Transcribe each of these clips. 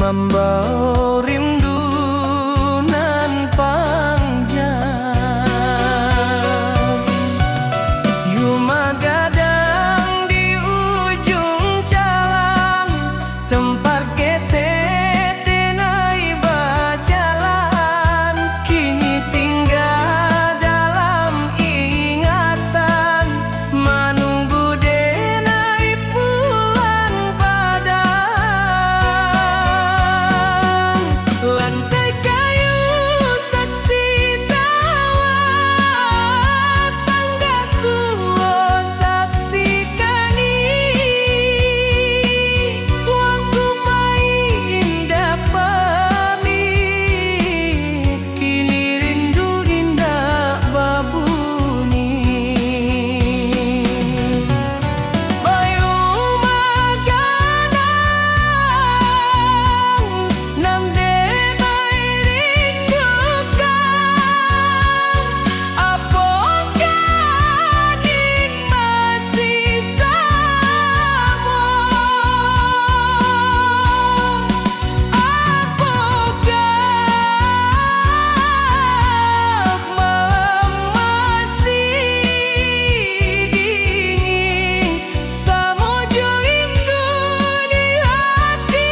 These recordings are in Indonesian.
Ngambau rindu nan panjang, Yuma gadang di ujung jalan, tempat kita tenai berjalan, kini tinggal dalam ingatan, menunggu denai pulang padang. Lantai kayu saksi tawat, tangga tua saksikan waktu main pamit, kini rindu indah babuni. Bayu magadang nam debai rindukan, apakah dik masih sama? Apakah malam masih dingin, samojo rindu di hati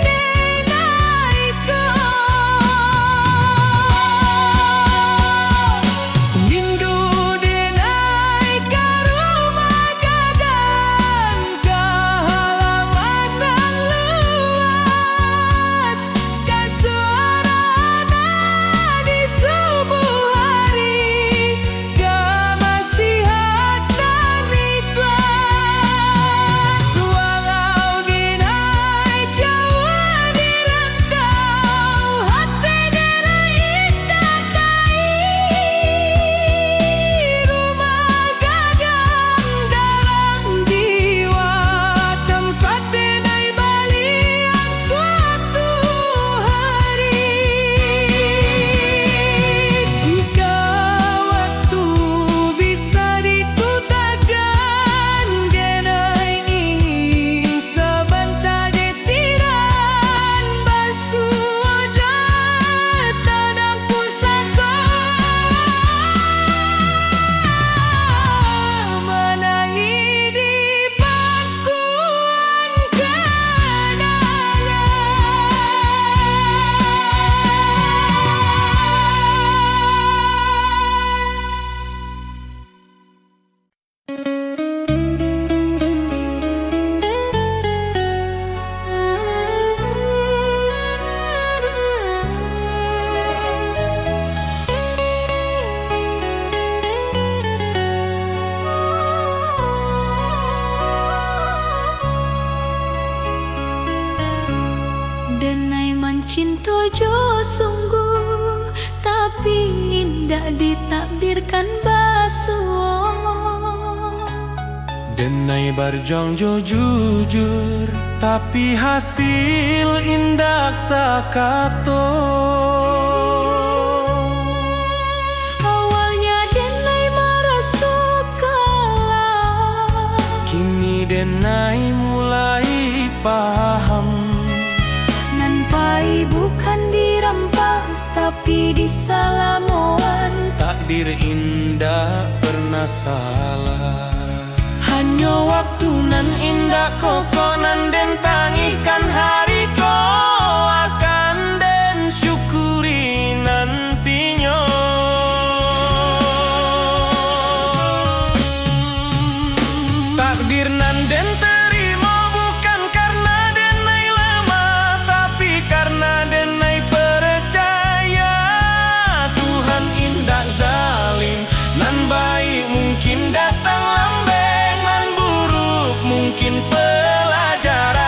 denai kau. Rindu denai ka rumah gadang, ka halaman nan luas, ka suarana di subuh hari, ka masihat dan ikhlas. Walau denai jauh di rantau, hati denai indah kai, rumah gadang dalam jiwa, tempat denai balian suatu hari. Jika waktu bisa dikutakan, denai ingin sebentar desiran, basuh wajah tanah pusaka, menangi di pangkuan kenangan. Denai mencinta jo sungguh, tapi indah ditakdirkan basuh. Denai berjuang jo jujur, tapi hasil indah sakato. Awalnya denai merasa kalah, Kini denai mulai paham, nampai bukan dirampas tapi disalamoan. takdir indah pernah salah. Hanya waktu nan indah kokonan den tangikan hari ko akan den syukuri nantinya. Takdir nan den terima bukan karena denai lama, tapi karena denai percaya Tuhan indah zalim, nan baik mungkin datang lambeng, nan buruk mungkin pelajaran.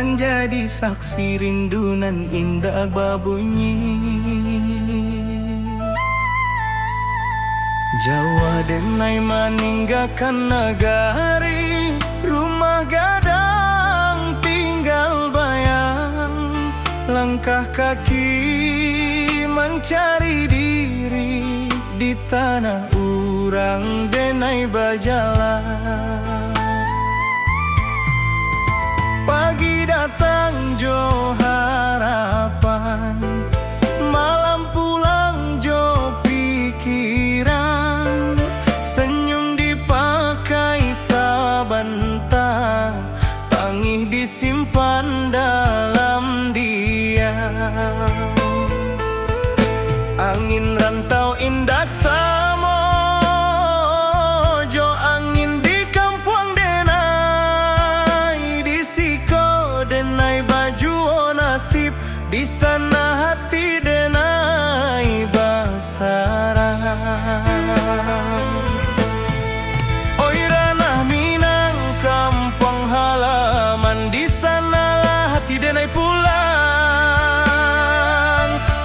menjadi saksi rindu nan indah berbunyi. Jawa denai meninggalkan negari, rumah gadang tinggal bayang, langkah kaki mencari diri di tanah urang denai berjalan. Pagi datang jo harapan, malam pulang jo pikiran, senyum dipakai sebentar, tangih disimpan dalam diam. Angin rantau indak samo, jo angin di kampung denai, di siko denai baju nasib, di sana hati denai basarang. Oi ranah Minang kampung halaman, di sanalah hati denai pulang.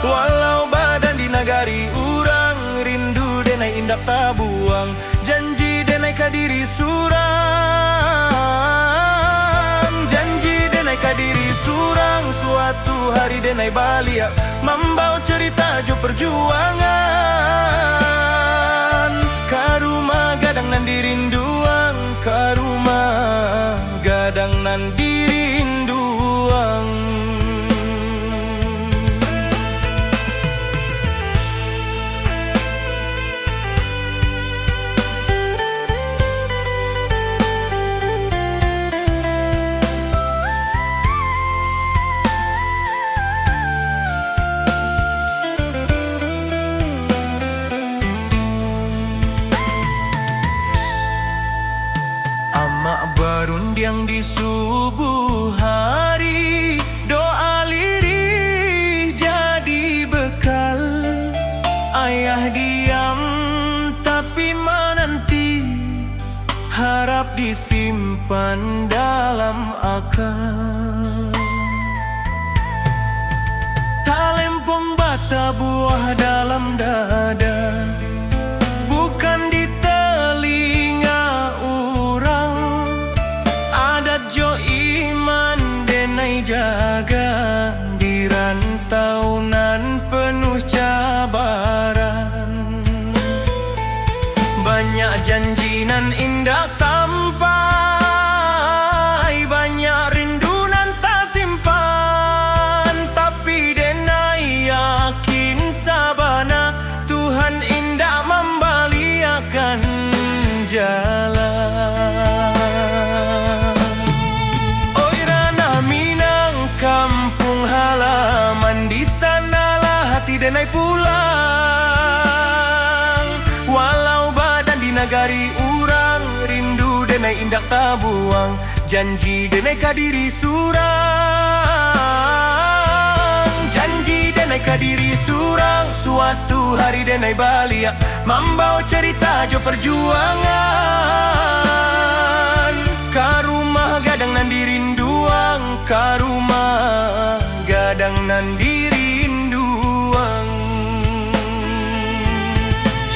Walau badan di nagari urang, rindu denai indak tabuang, janji denai kadiri surang. Janji denai kadiri surang, suatu hari denai balik membawa cerita jo perjuangan. Ka rumah gadang nan dirinduang, ka rumah gadang nan dirinduang. Amak berundiang di subuh hari, doa lirih jadi bekal. Ayah diam tapi menanti, harap disimpan dalam akal. Talempong bata buah dalam dada, bukan di telinga urang. Adat jo iman denai jaga, di rantau nan penuh cabaran. Banyak janji nan indah sampai, banyak rindu nan tak simpan. Tapi denai yakin sabana, Tuhan indah membaliakan jalan. Oi ranah Minang kampung halaman, di sanalah hati denai pulang. Walau badan di nagari urang, rindu denai indak tabuang, janji denai kadiri surang. Janji denai kadiri surang, suatu hari denai balik membawa cerita jo perjuangan. Ka rumah gadang nan dirinduang, ka rumah gadang nan dirinduang.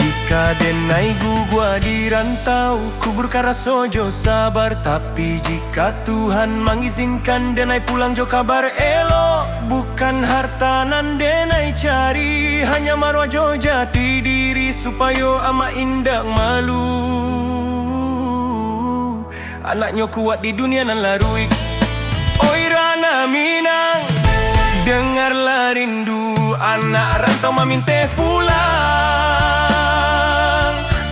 Jika denai gua di rantau, kuburkan raso jo sabar. Tapi jika Tuhan mengizinkan denai pulang jo kabar elo, bukan harta nan denai cari, hanya marwah jo jati diri, supaya ama indak malu. Anaknya kuat di dunia nan larui. Oi ranah Minang, dengarlah rindu anak rantau memintih pulang.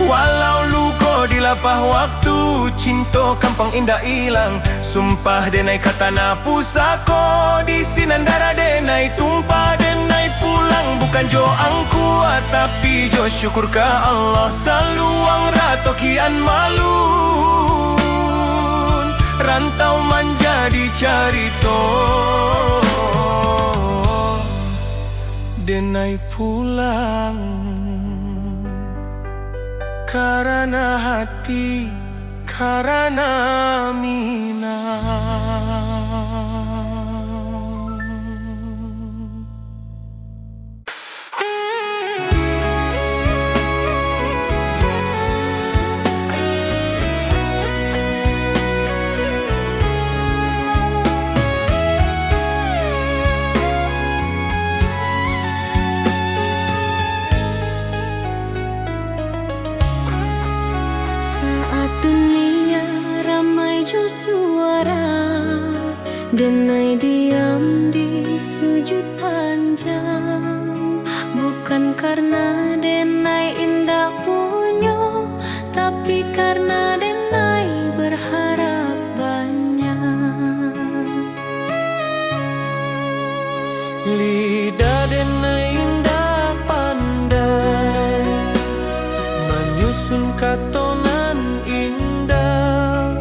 Walau luko di lapah waktu, cinta kampung indah hilang. Sumpah denai kata na pusako, di sinandara denai tumpah denai pulang. Bukan jo angku tapi jo syukur ka Allah, saluang rato kian malun, rantau menjadi carito. Denai pulang karena hati, karena Minang. Denai diam di sujud panjang, bukan karena Denai indah punyo, tapi karena Denai berharap banyak. Lidah Denai indah pandai menyusun katonan indah.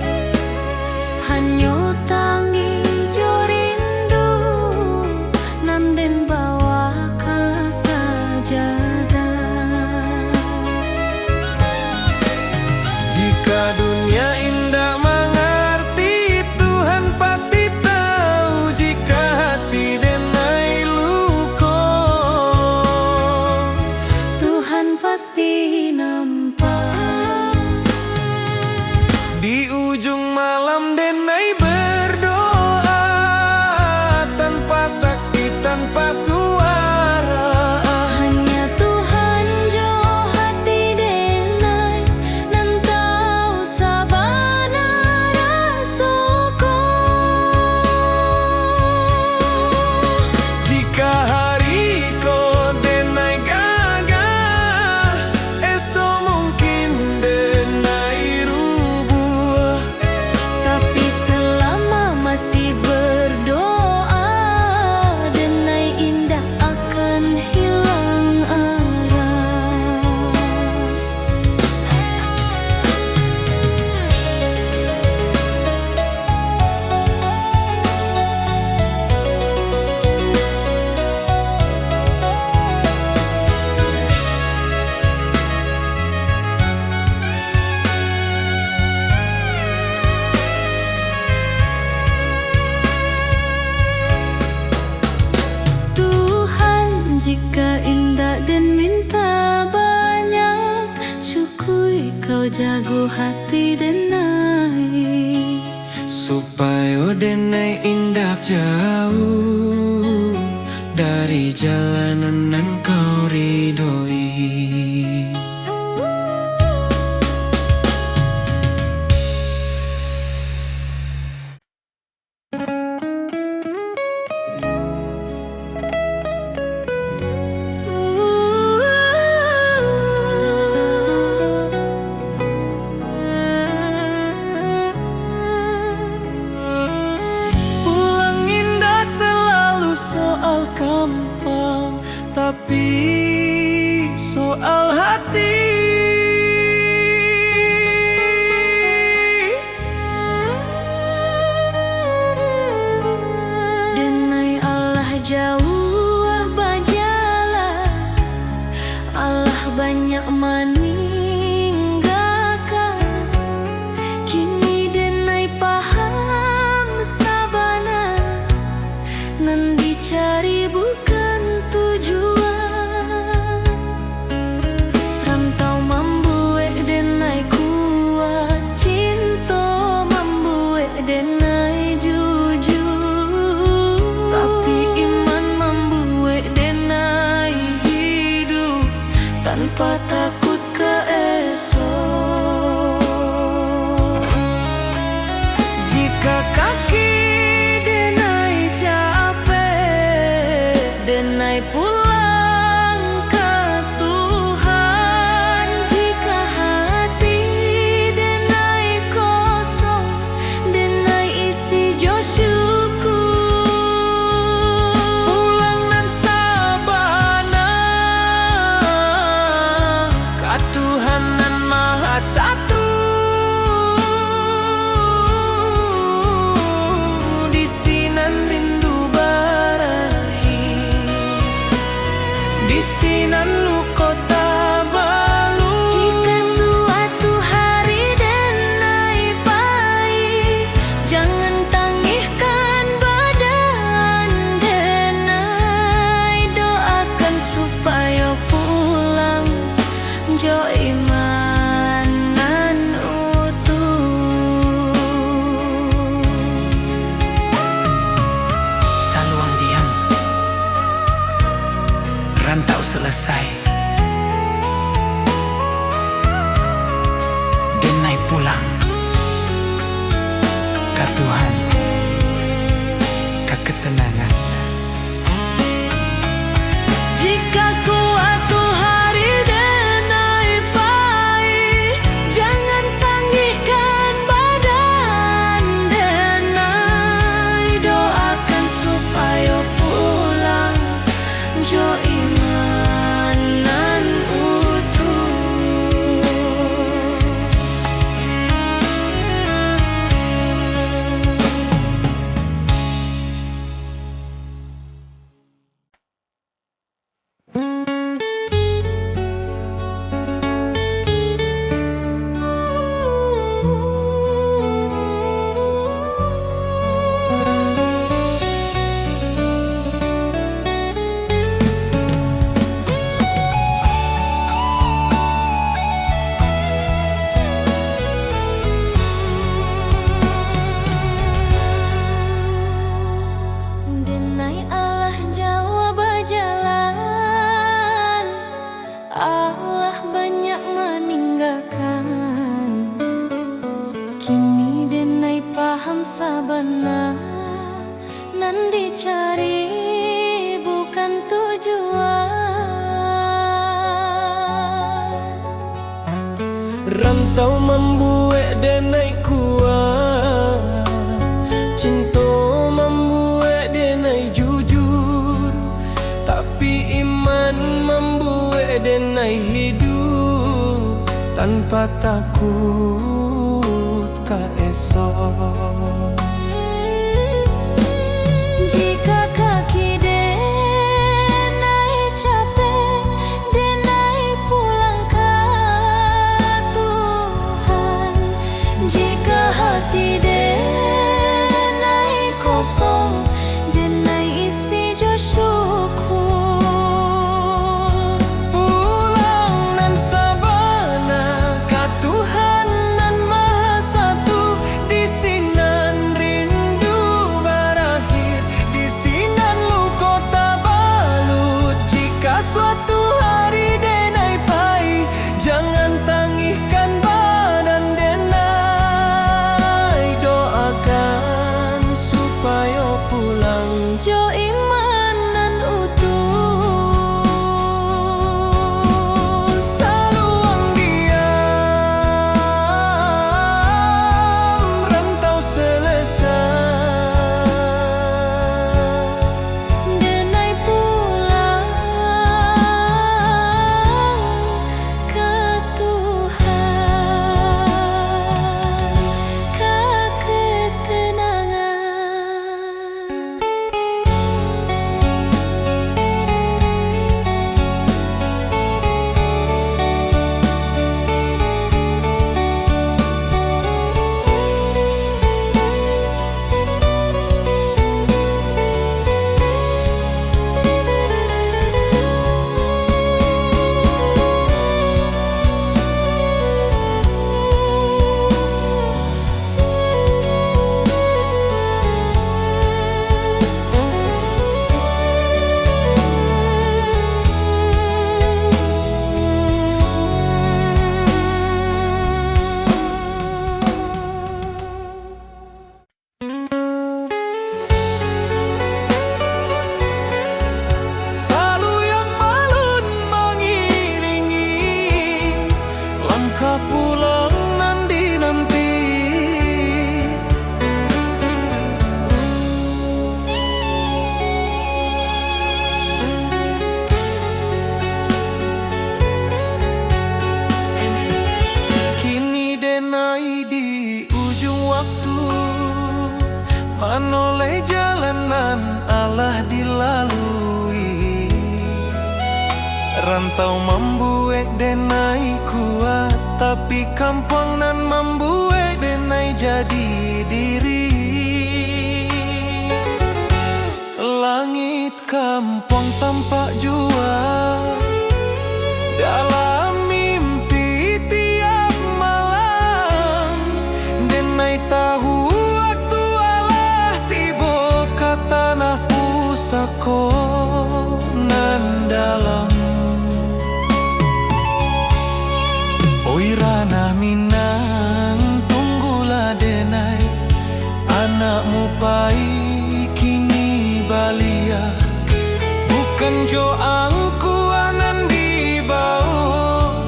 Hanyo tangi jo rindu nanden bawa ka sajadah. Jika dunia indah mengerti, Tuhan pasti tahu. Jika hati Denai luko, Tuhan pasti nampak. di ujung malam Denai berdoa, tanpa saksi, tanpa suara. Hanya Tuhan jo hati Denai, nan tahu sabana rasoko. Jika hari ko Denai gagah, esok mungkin Denai rubuh. Tapi selama masih berdoa, Denai indah akan hilang arah. Tuhan, jika indah dan minta banyak, cukui kau jago hati Denai. Supaya Denai indah jauh dari jalanan nan kau ridhoi. Pulang indah selalu soal gampang, tapi soal hati. Denai Allah jauh bajalah, Allah banyak meninggalkan. Kini Denai paham sabana, nan dicari bukan tujuan. Rantau membuat Denai kuat, cinta membuat Denai jujur. Tapi iman membuat Denai hidup tanpa takut ke esok. Jika kaki Denai capek, Denai pulang ke Tuhan. Jika hati Denai kosong, Denai isi jo syukur. pulang nan sabana ka Tuhan nan Maha Satu. Di sinan rindu barahi, di sinan luko tabalu. Jika suatu hari Denai pahit, jangan tangihkan badan Denai. Doakan supaya pulang jo iman nan utuh. Saluang diam, rantau selesai. Denai pulang ke Tuhan. ketenangan. Jika suatu hari denai pahit, jangan tangihkan badan denai. Doakan supaya pulang jo imanan utuh. Denai Allah jawab jalan, Allah banyak meninggalkan. Kini denai paham sabana, nan dicari bukan tujuan. Rantau membuat denai kuat, cinta membuat denai jujur, tapi iman membuat denai hidup tanpa takut ka esok. Jika kaki denai capek, denai pulang ke Tuhan. Jika hati denai kosong, denai isi jo syukur. Pulang nan sabana ka Tuhan nan Maha Satu, di sinan rindu berakhir, di sinan luka tabalut. Jika suatu hari denai pahit, jangan tangihkan badan denai. Doakan supaya pulang Jo imanan utuh. saluang diam, rantau selesai. Denai pulang ke Tuhan, ke ketenangan. Salu yang malun mengiringi langkah pulang nan dinanti. Kini denai di ujung waktu, menoleh jalanan Allah dilalui. Rantau membuat denai kuat, tapi kampung nan membuat denai jadi diri. Langit kampung tampak jua dalam mimpi tiap malam. Denai tahu waktu Allah tiba ke tanah pusako nan dalam. Oi ranah Minang, tunggulah denai, anakmu pai kini Jo angkuanan di bawah,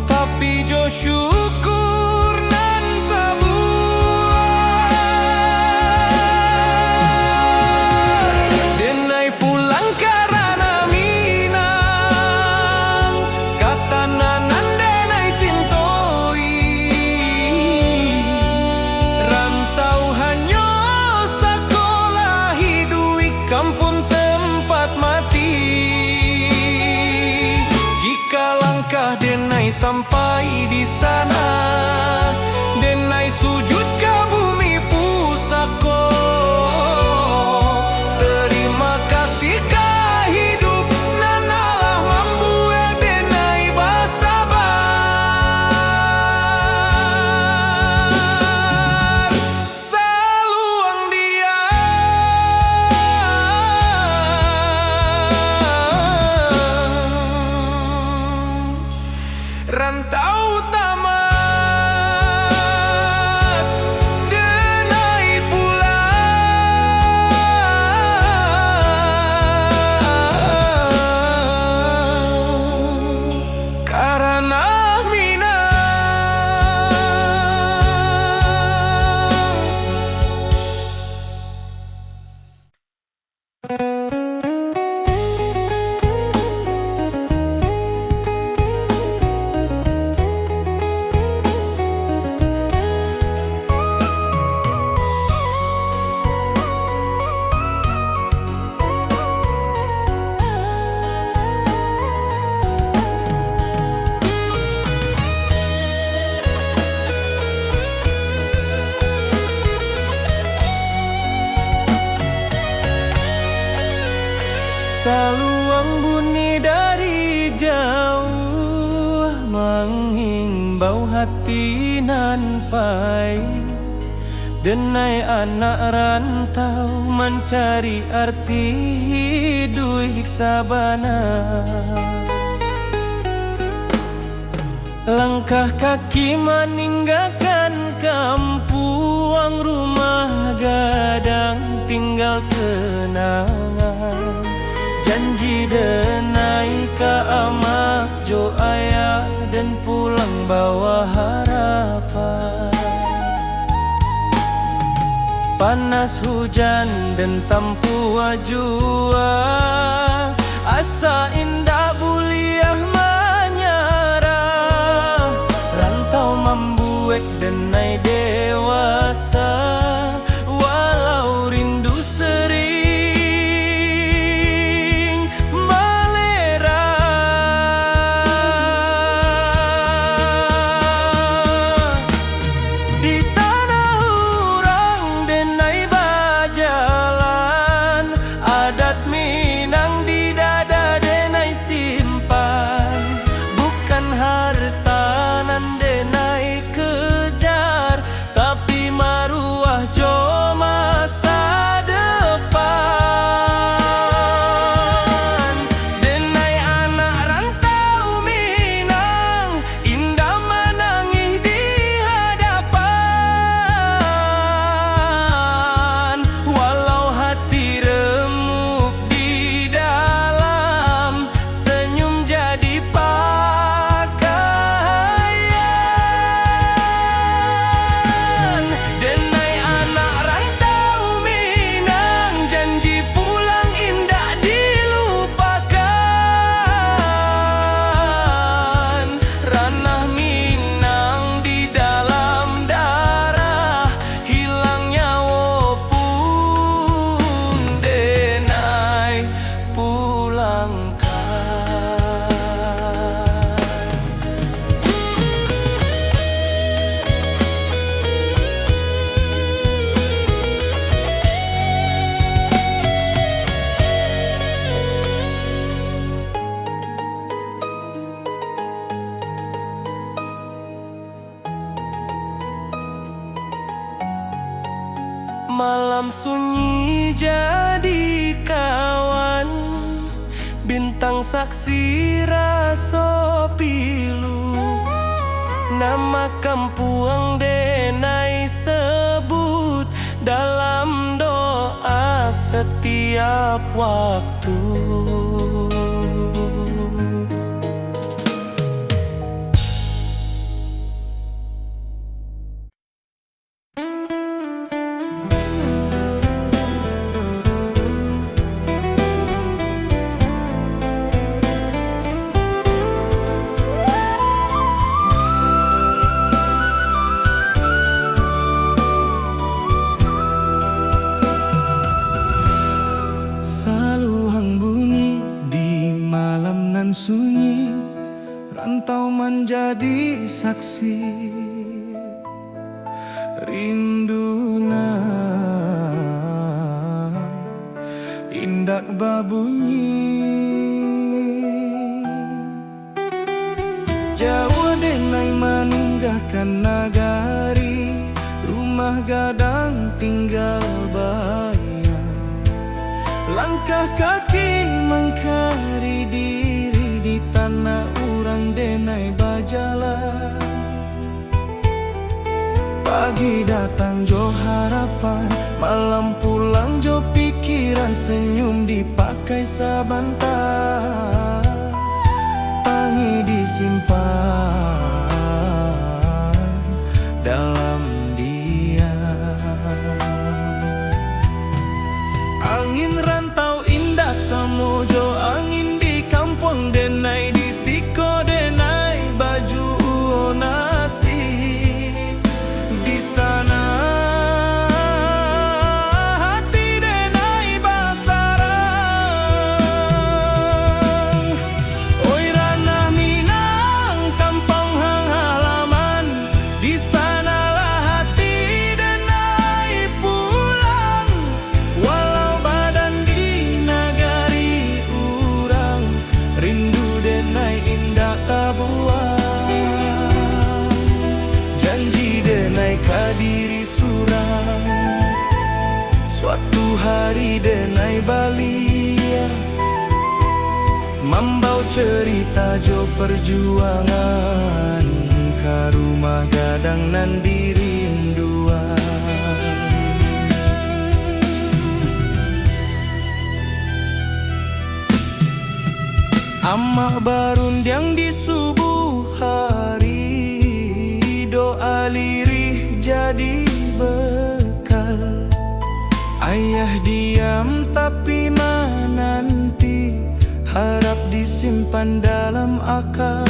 tapi jo syukur nan tabuah. Denai pulang karana Minang, kata nanan denai cintoi. Rantau hanyo sekolah hidui kampung tempat mati. Jika langkah denai sampai di sana, denai sujud ke bumi pusako. Terima kasih ke hidup nan Allah membuat denai basabar. Saluang dia rantau tamat, denai pulang karana Minang. Saluang bunyi dari jauh, menghimbau hati nan pai. Denai anak rantau mencari arti hidup sabana. Langkah kaki meninggalkan kampung, rumah gadang tinggal kenangan. Janji denai ke amak jo ayah dan pulang bawa harapan. Panas hujan dan tampua jua, asa indah buliah menyerah. Rantau membuat denai dewasa, walau rindu sering di tanah urang. Denai bajalan adat Minang, di dada denai simpan. Bukan harta nan denai kejar, tapi maruah jo masa depan. Denai anak rantau Minang, indah menangis di hadapan. Walau hati remuk di dalam, senyum jadi pakaian. Denai anak rantau Minang, janji pulang indah dilupakan. Ranah Minang di dalam darah, hilang nyawa pun denai pulangkan. Malam sunyi jadi kawan, bintang saksi raso pilu. Nama kampung denai sebut dalam doa setiap waktu. sunyi, rantau menjadi saksi rindu indak babunyi. Jauh denai meninggalkan nagari, rumah gadang tinggal bayang. Langkah kaki mengkari diri di tanah urang denai bajalan. Pagi datang jo harapan, malam pulang jo pikiran, senyum dipakai sabantar, tangi disimpan dalam diam. Angin rantau indak samojo, angin di kampung denai di siko denai baju nasi. Di sana hati denai basarang. Oi ranah Minang, kampung hang halaman, di sanalah hati denai pulang. Walau badan di nagari urang, rindu denai indah tabuang. Janji denai kadiri surang, suatu hari denai balia, membau cerita jo perjuangan, ka rumah gadang nan dirinduan. Amah barundiang di subuh hari, doa lirih jadi bekal. Ayah diam tapi menanti, harap disimpan dalam akal.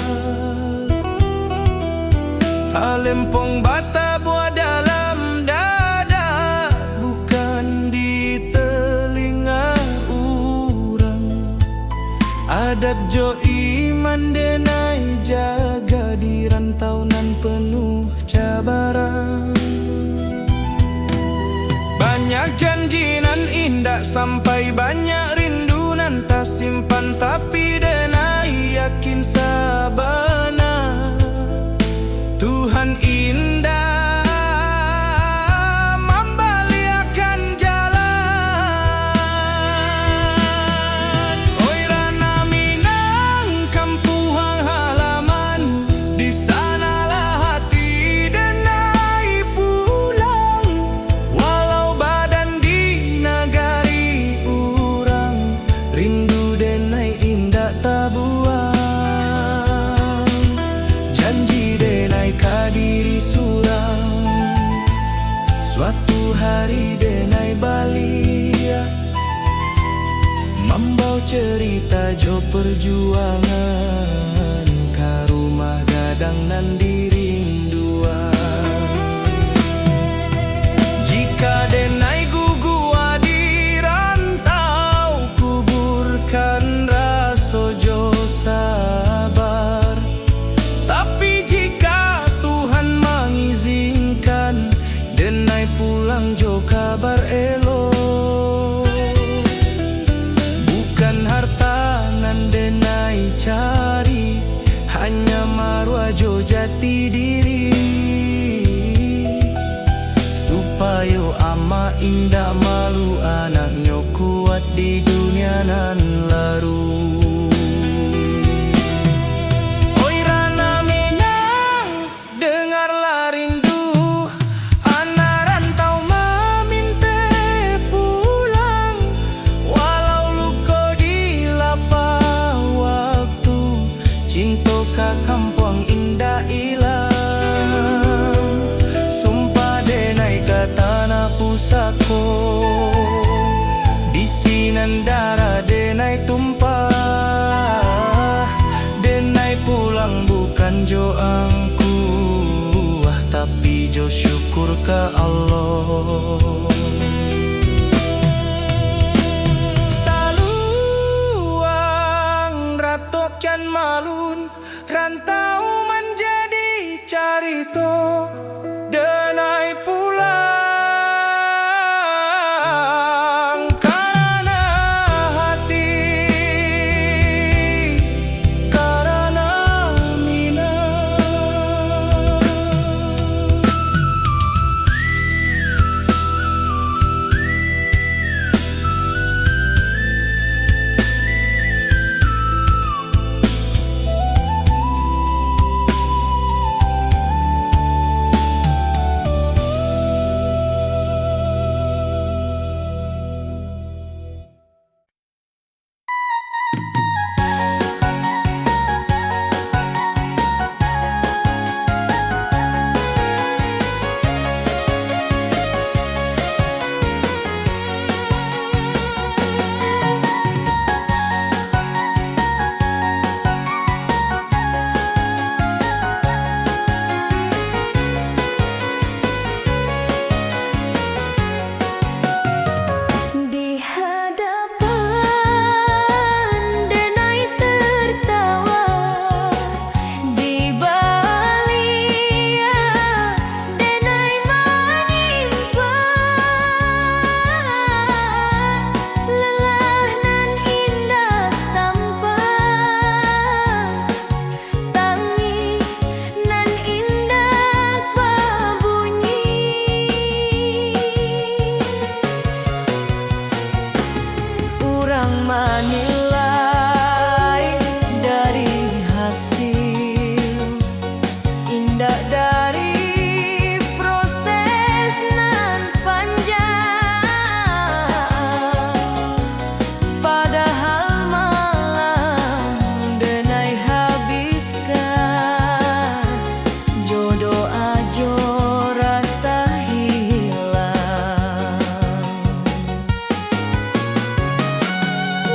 Talempong bata buat dalam dada, bukan di telinga urang. Adat jo iman denai jaga di rantau nan penuh cabaran. Banyak janji nan indah sampai banyak rindu nan tak simpan, tapi denai yakin sabana Tuhan indah membaliakan jalan. Oi ranah Minang, kampung halaman, di sanalah hati denai pulang. Walau badan di nagari urang, rindu denai indah tabuang. Janji denai kadiri surang, suatu hari denai balia, membau cerita jo perjuangan, ka rumah gadang nan dirinduan. Jika denai gugua di rantau, kuburkan raso jo sabar. Tapi jika Tuhan mengizinkan, denai pulang jo kabar elok. Bukan harta nan denai cari, hanya marwah jo jati diri. Supaya ama indah malu anaknya kuat di dunia nan laru. Oi ranah Minang, dengarlah rindu, anak rantau meminta pulang. Walau luka di lapar waktu, cinta ka kampung indah ilang. Sumpah denai ka tanah pusako, di sinan darah denai tumpah. Denai pulang bukan jo angku, tapi jo syukur ke Allah. Saluang ratokan malun, rantau menjadi carito, denai pulang karena hati, karena minat. Di hadapan denai tertawa, di balia denai menimpa, lelah nan indah tanpa tangi, nan indah berbunyi. Urang menilai dari hasil, indah dari proses nan panjang. Padahal malam denai habiskan, jodoh ajo rasa hilang.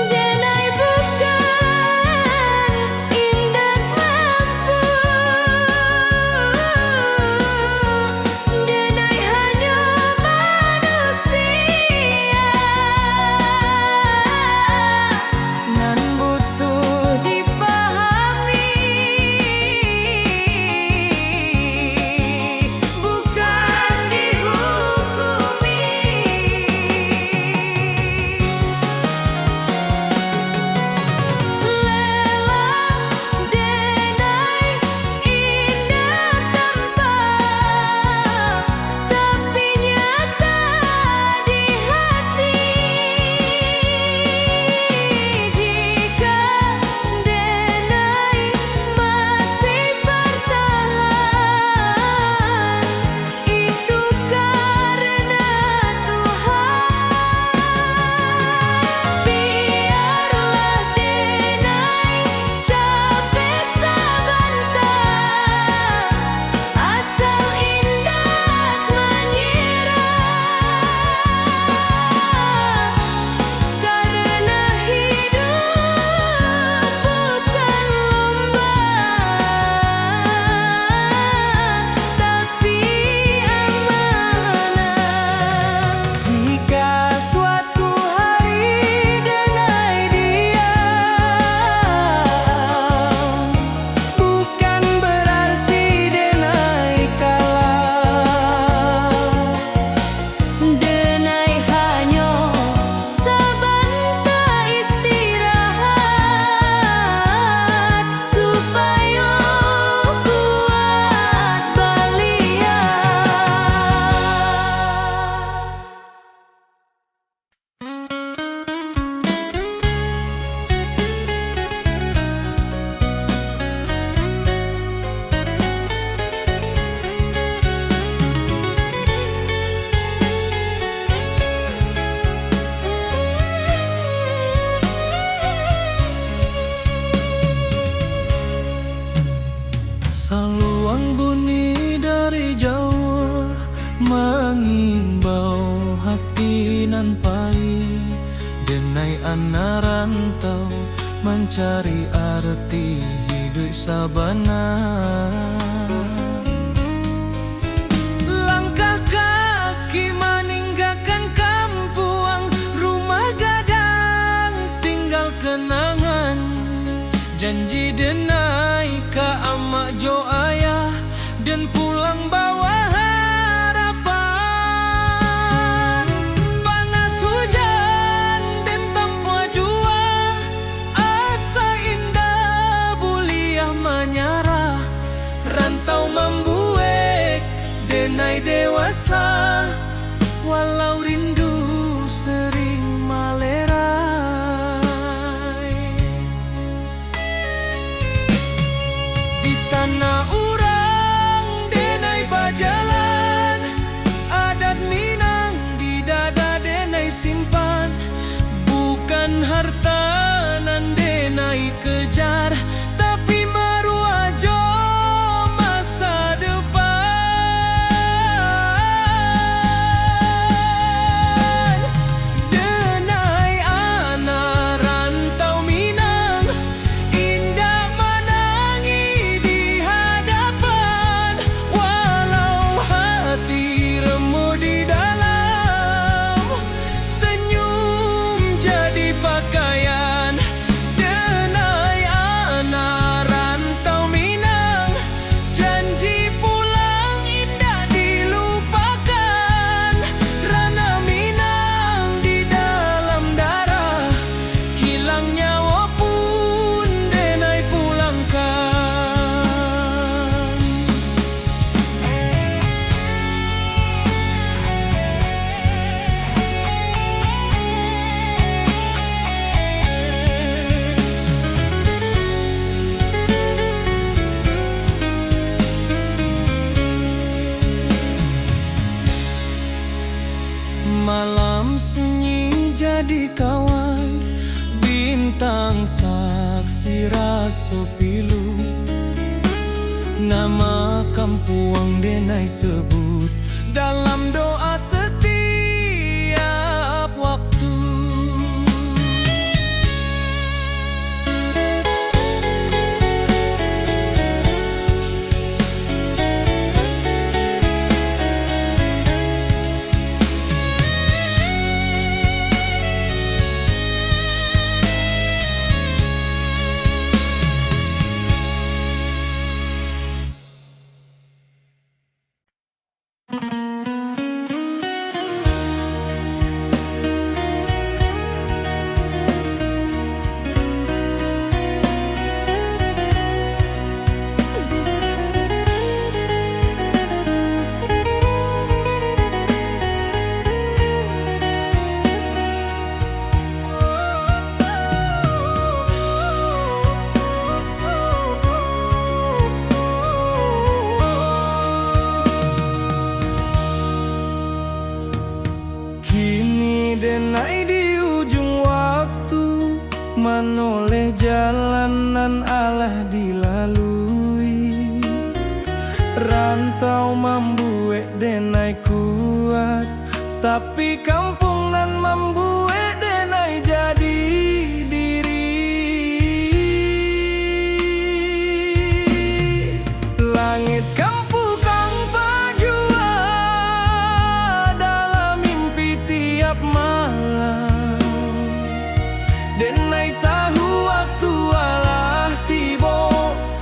Denai bukan indak mampu, denai hanya manusia, nan butuh dipahami, bukan dihukumi. Lelah denai indah tanpa, tapi nyata di hati. Jika denai masih bertahan, itu karena Tuhan. Biarlah denai capek sebentar, asal indah menyerah, karena hidup bukan lomba, tapi amanah. Jika suatu hari denai diam, bukan berarti denai kalah. Denai hanya sebentar istirahat, supaya kuat belia. Saluang bunyi dari jauh mengimbau hati nan pahit, denai anak rantau mencari arti hidup sabana. Langkah kaki meninggalkan kampuang, rumah gadang tinggal kenangan. Janji denai ka ama jo ayah dan pulang bawa harapan. Panas hujan dan tanpa jua, asa indah buliah menyarah. Rantau membuat denai dewasa, walau rindu sering malerai. Di tanah urang denai bajalan, adat Minang di dada denai simpan. Bukan harta nan denai kejar, tapi maruah jo masa depan. Denai anak rantau Minang, indah menangi di hadapan. Walau hati remuk di dalam, senyum jadi pakaian. Denai anak rantau Minang, janji pulang indah dilupakan. Rana Minang di dalam darah, hilang nyawa pun denai pulangkan. Malam sunyi jadi kawan, bintang saksi raso pilu. Nama kampuang denai sebut dalam doa setiap waktu. Kini denai di ujung waktu, menoleh jalanan alah dilalui. Rantau membuat denai kuat, tapi kampung nan membuat denai jadi diri. Langit kampung kang pajua dalam mimpi tiap malam. Denai tahu waktu alah tibo,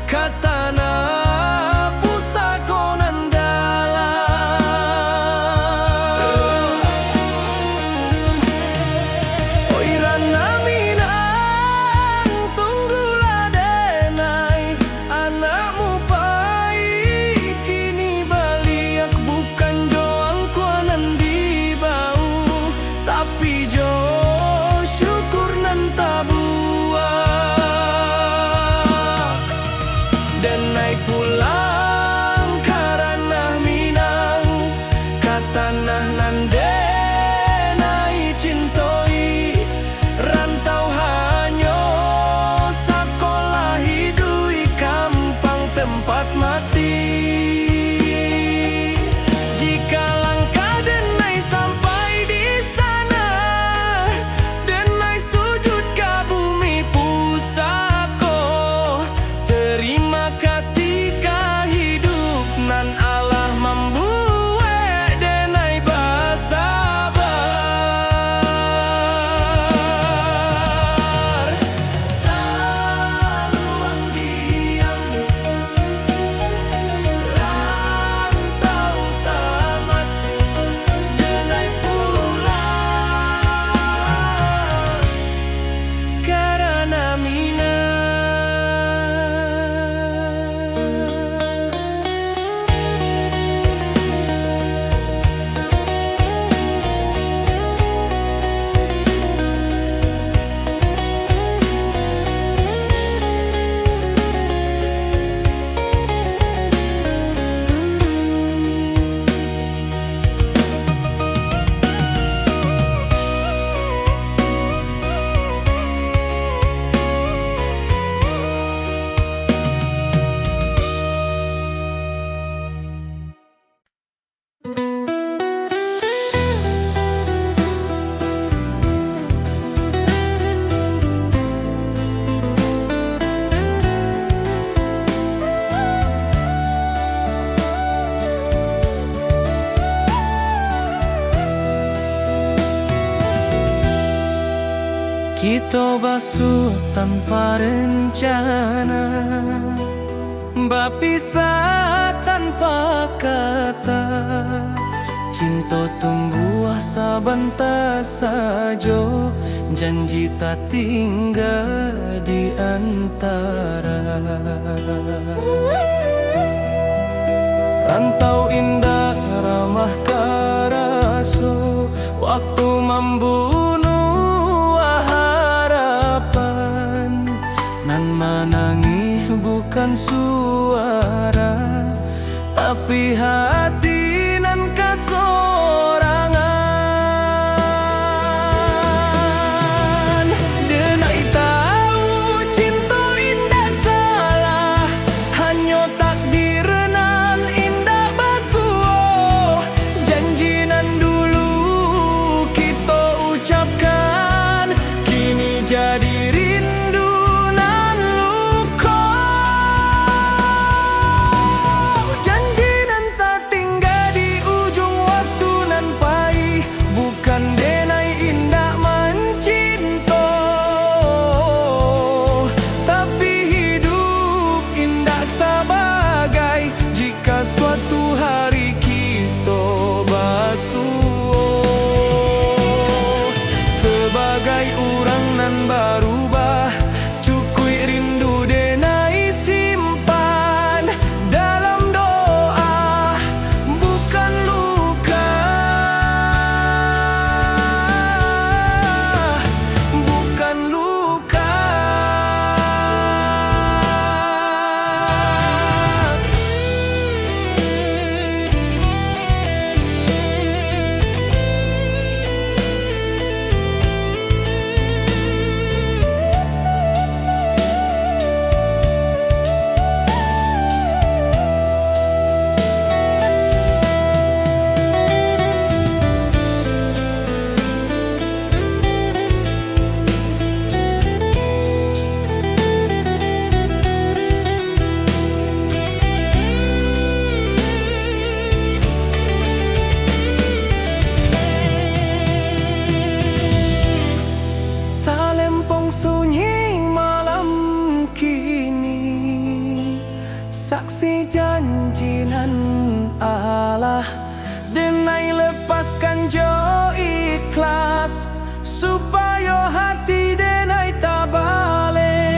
katana pusako nan dalam. Oi Rana Minang, tunggulah denai anakmu pai. Kini baliak bukan joang kuanan di bau, tapi jo syukur nan tabuak. Denai pulang karana Minang, katanah nan denai cintoi. Rantau hanyo sakolah hidui kampang tempat mati. Jika langkah denai sampai di sana, denai sujud ke bumi pusako. Terima kasih kah basuh tanpa rencana, berpisah tanpa kata. Cinta tumbuh sabantas sajo, janji tak tinggal di antara. Rantau indah ramah karaso, waktu membunuh harapan. Nan menangis bukan suara, tapi hati nan kasorangan. Denai tahu cinta indah salah, hanya takdir nan indah basuh. Janji nan dulu kita ucapkan, kini jadi rindu nan luka. Janji nan tak tinggal di ujung waktu nan pahit, bukan denai indah mencinta, tapi hidup indah sebagai jika suatu hari kita basuh. Sebagai orang nan berubah, cukui rindu denai simpan dalam doa, bukan luka, bukan luka. Talempong sunyi malam kini, saksi janji nan Allah. Denai lepaskan jo ikhlas, supaya hati denai tak balik.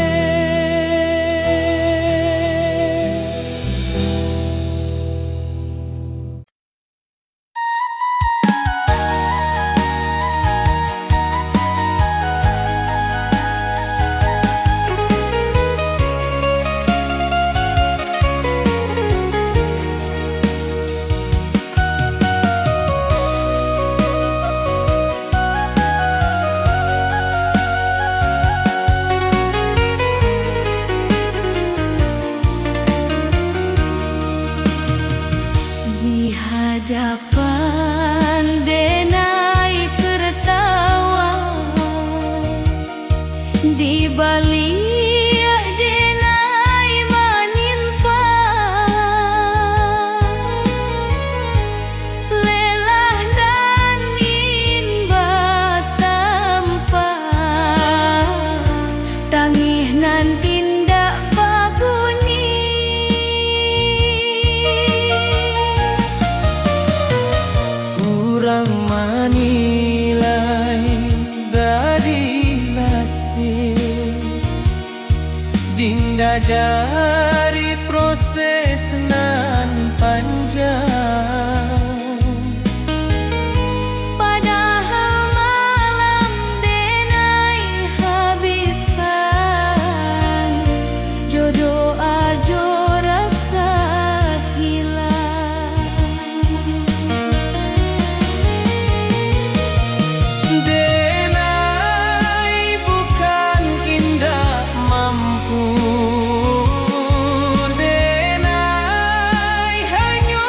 Di hadapan denai tertawa, di balik denai menimpa. Lelah dan imba tanpa, tangih nan tindak babuni. Kurang menilai dari nasib, dinda dari proses nan panjang. Padahal malam denai habiskan, jodoh ajo rasa hilang. Denai bukan indah mampu, denai hanya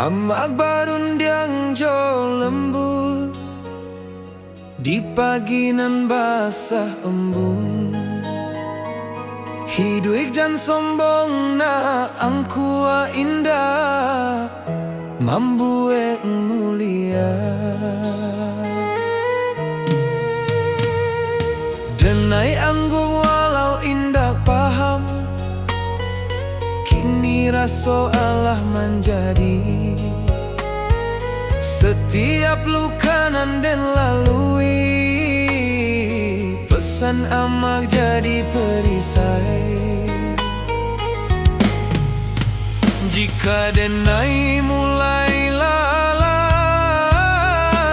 Amak barundiang jo lembut di pagi nan basah embun. Hidup jan sombong na angkua indah mambuek mulia. Denai anggung walau indah paham, kini raso Allah menjadi. Setiap luka nan den lalui, pesan amak jadi perisai. Jika denai mulai lala,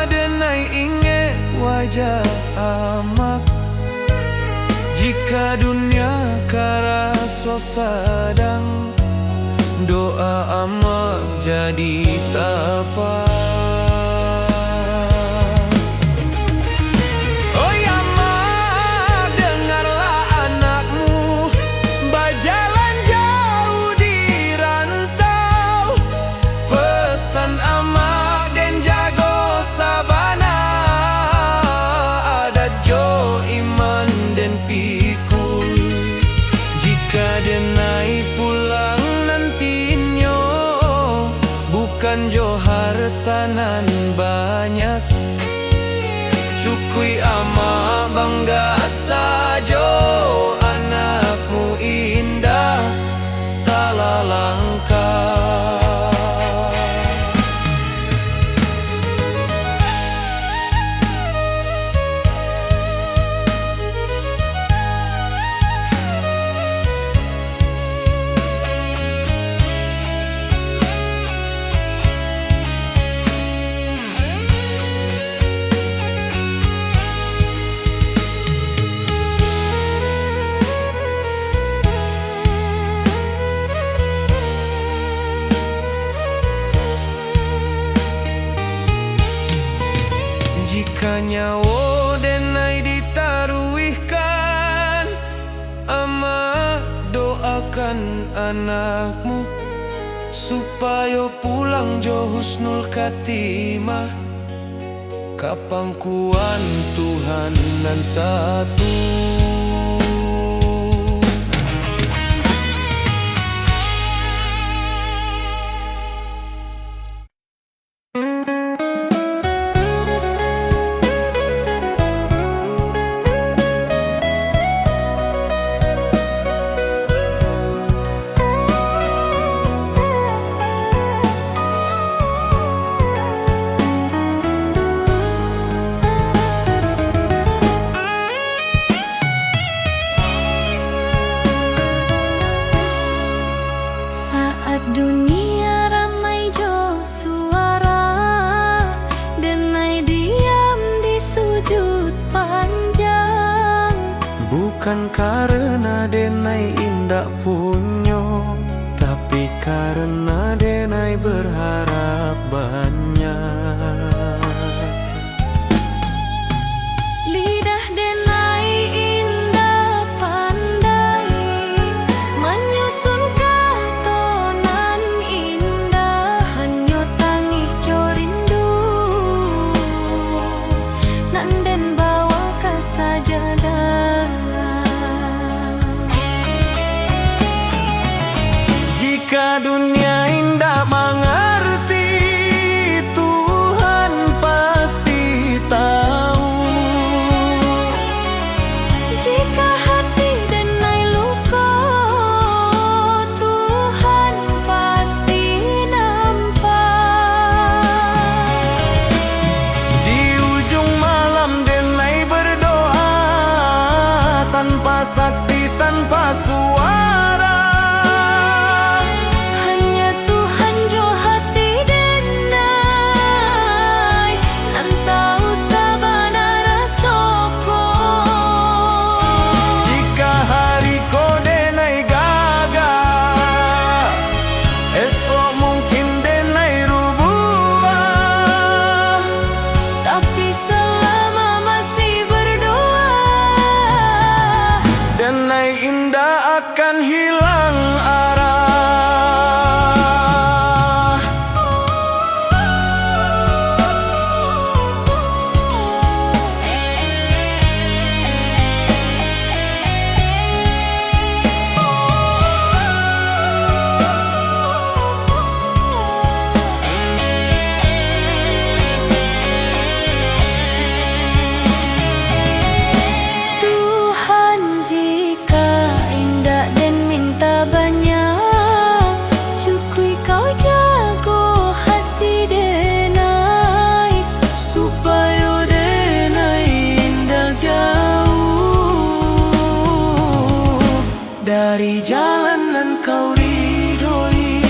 denai ingat wajah amak. Jika dunia karaso sadang, doa amak jadi tapak. Denai pulang nantinyo, bukan jo hartanan banyak. Cukui ama bangga sajo, anakmu indah salah langkah. Jika nyawa denai ditaruhkan, amak doakan anakmu supaya pulang jo husnul khatimah. Kapangkuan Tuhan nan satu. Dunia ramai jo suara, denai diam di sujud panjang. Bukan karena denai indak punyo, tapi karena denai berharap banyak. Lidah denai indah pandai menyusun katonan indah, hanyo tangih jo rindu nan den bawa ke sajadah. Jika dunia indah mengerti, Tuhan cari jalan nan kau ridhoi.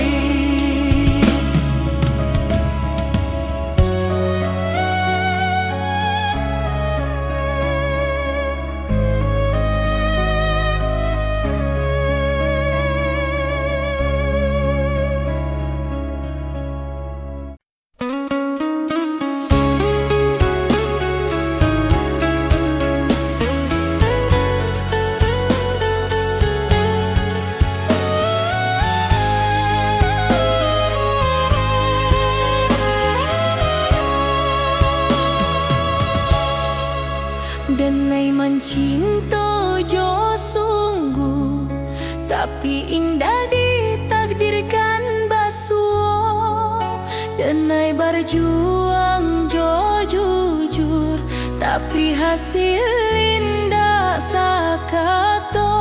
Denai mencinta jo sungguh, tapi indah ditakdirkan basuh. Denai berjuang jo jujur, tapi hasil indah sakato.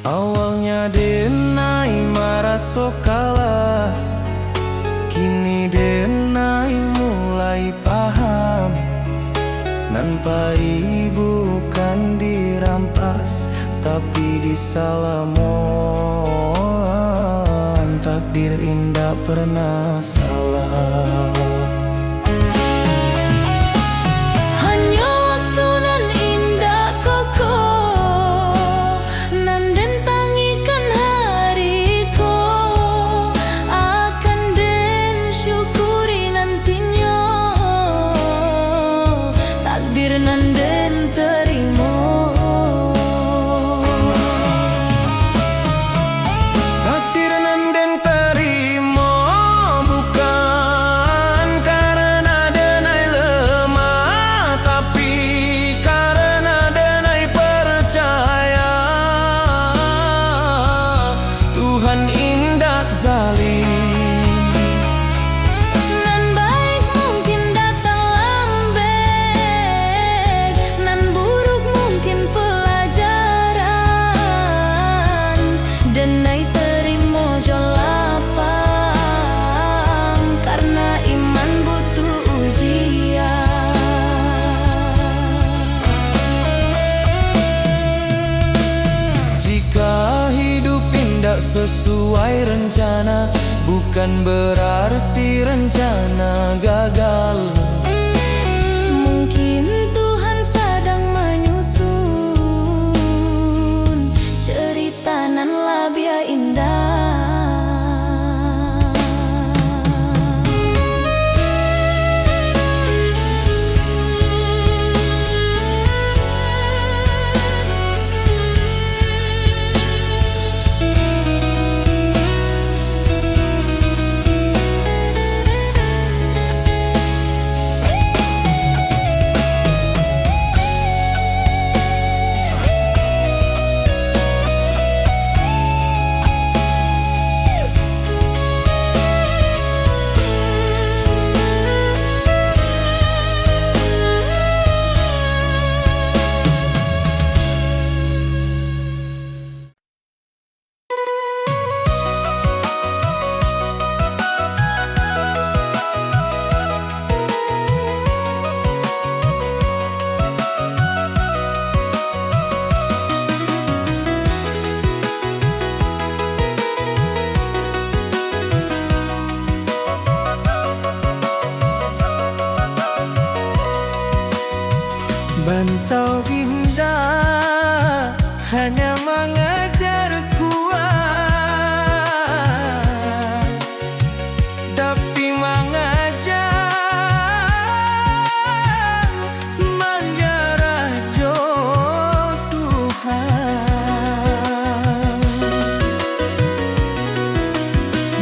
Awalnya denai merasa kalah, kini denai mulai paham. Nampai bukan dirampas, tapi disalamon. Takdir indah pernah salah. Hanya waktu nan indah koko, nan den tangikan hariku, akan den syukuri nantinya. Takdir nan den terima. Takdir nan den terima, bukan karena denai lemah, tapi karena denai percaya Tuhan indah zalim. Nan baik mungkin datang lambat, nan buruk mungkin pelajaran. Denai terima jo lapang, karena iman butuh ujian. Jika hidup indah sesuai rencana, bukan berarti rencana gagal. Mungkin Tuhan sedang menyusun cerita nan labia indah. Bantau indah hanya mengajar kuat, tapi mengajar menjarah jo Tuhan.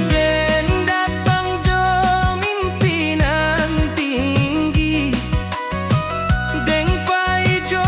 Den datang jo mimpinan tinggi, deng pai jo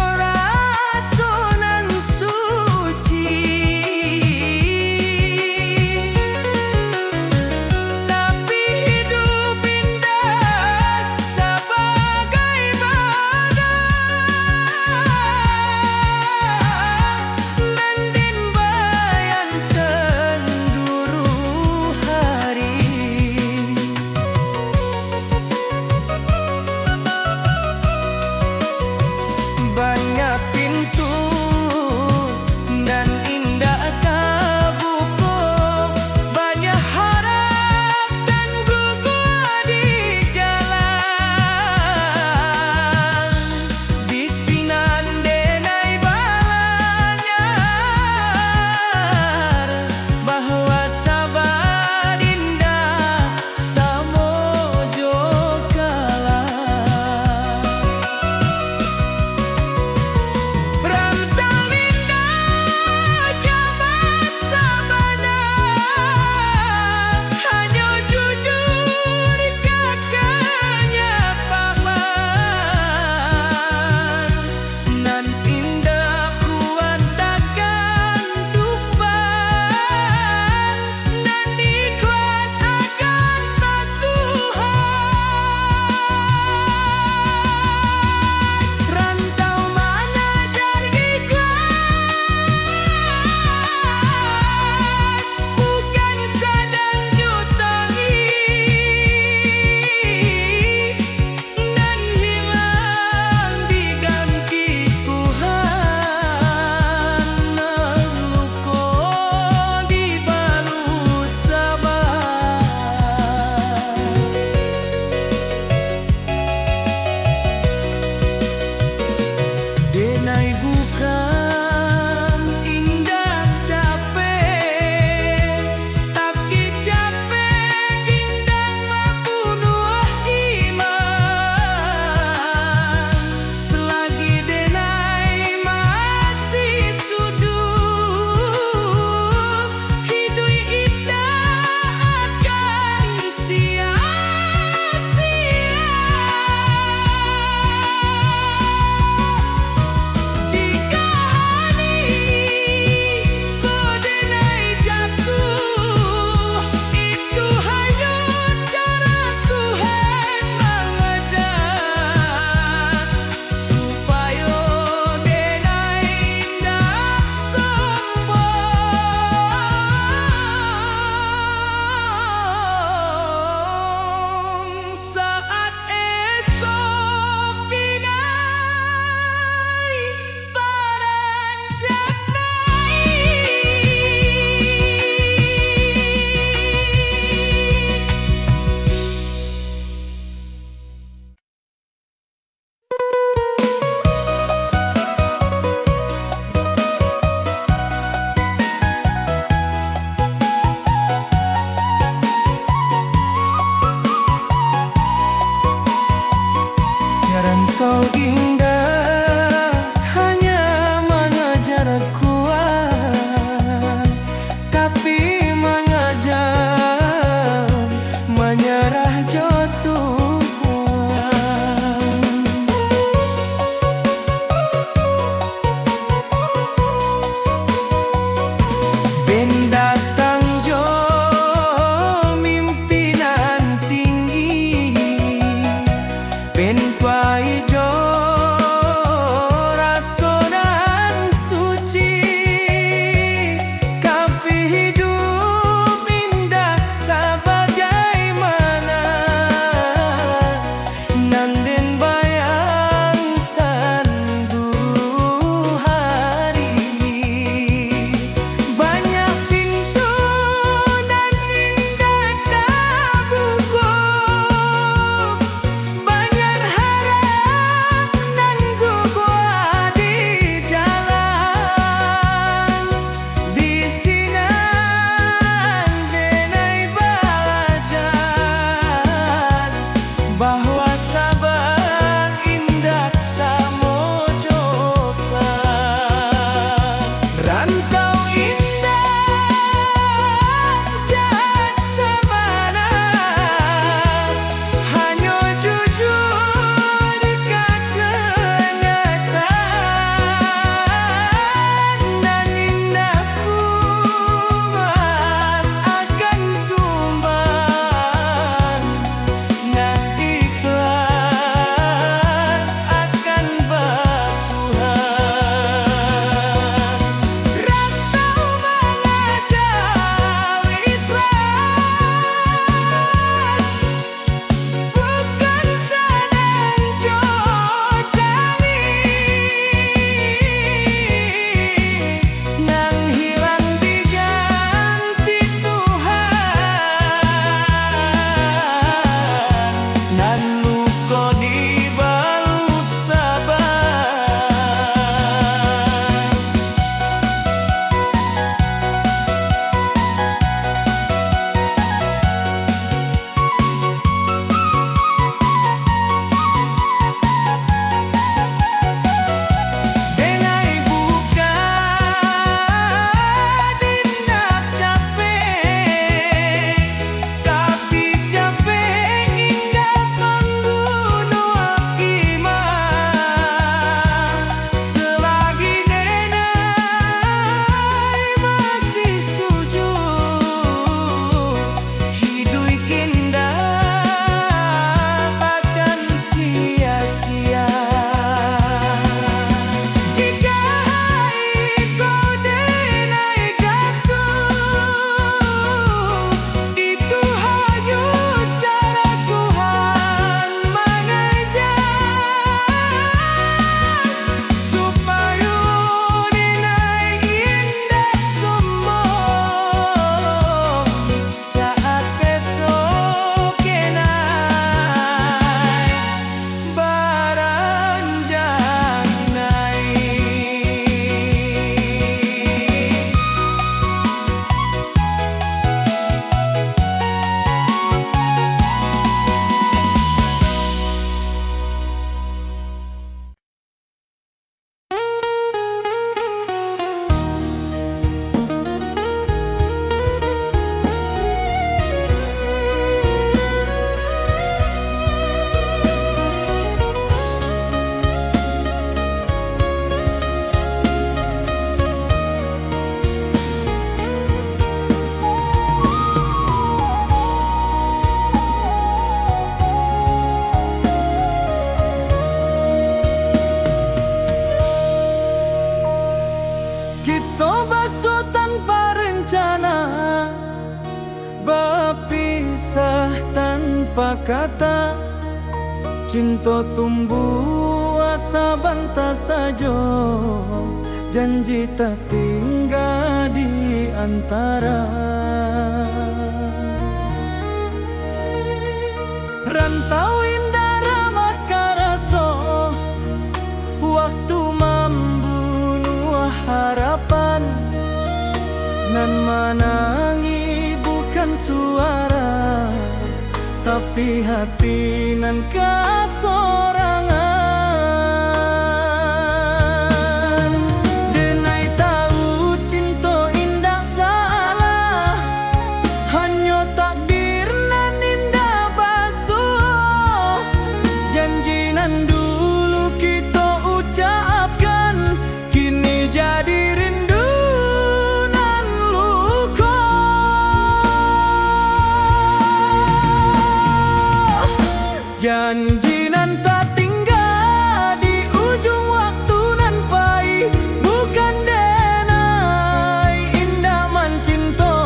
dua kata, cinta tumbuh asa banta sajo, janji tak tinggal di antara. Rantau indah ramah karaso, waktu membunuh harapan. Nan menangi bukan suara, tapi hati nan kasorangan. Denai tahu cinta indah salah, hanya takdir nan indah basuh. Janji nan dulu kita ucapkan, kini jadi rindu nan luka. Janji nan tak tinggal di ujung waktu nan pahit, bukan denai indah mencinta,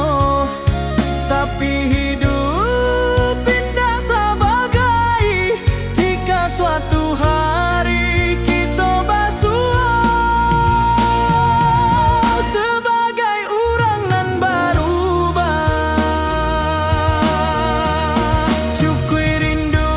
tapi hidup indah sebagai jika suatu hari kita basuh sebagai orang nan berubah. Syukuri rindu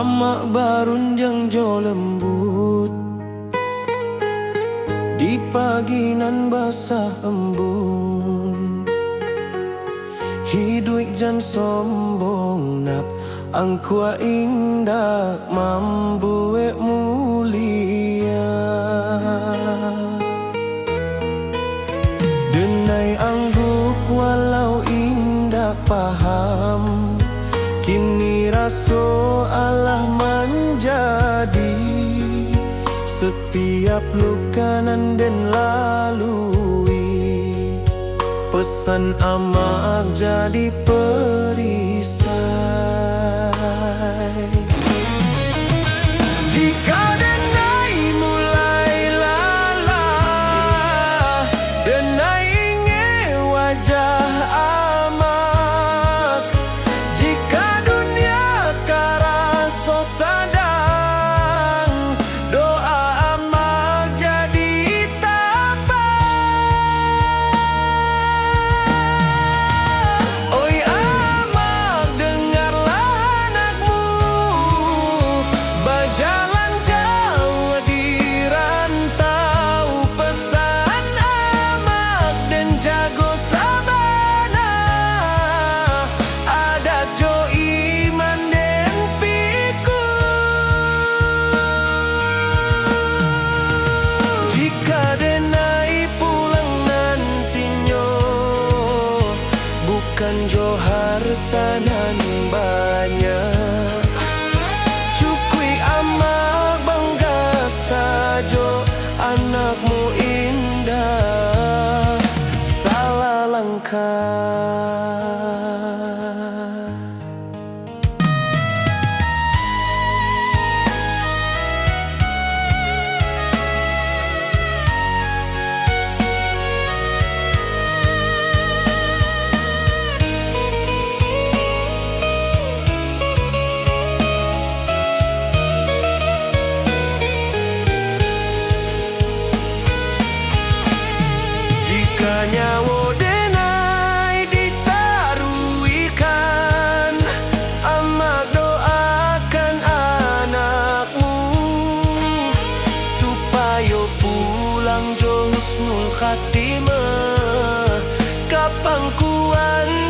Amak barunjang jo lembut di pagi nan basah embun. Hidup jan sombong nak angkua indah mambuek mulia. Denai angguk walau indah paham, kini raso Allah menjadi setiap luka nan den lalui. Pesan amak jadi perisai. Jika denai mulai lalah, denai inge wajah amak. Jika dunia karaso sadang, doa amak jadi tabah. Oi amak, dengarlah anakmu berjalan jauh di rantau. Pesan amak dan jago sabana, adat jo iman den piku. Jika denai pulang nantinya, bukan jo harta nan banyak. Cukui amak bangga sajo, anakmu indah salah langkah. Jika nyawa denai ditaruikan, amak doakan anakmu supaya pulang jo husnul khatimah ka pangkuan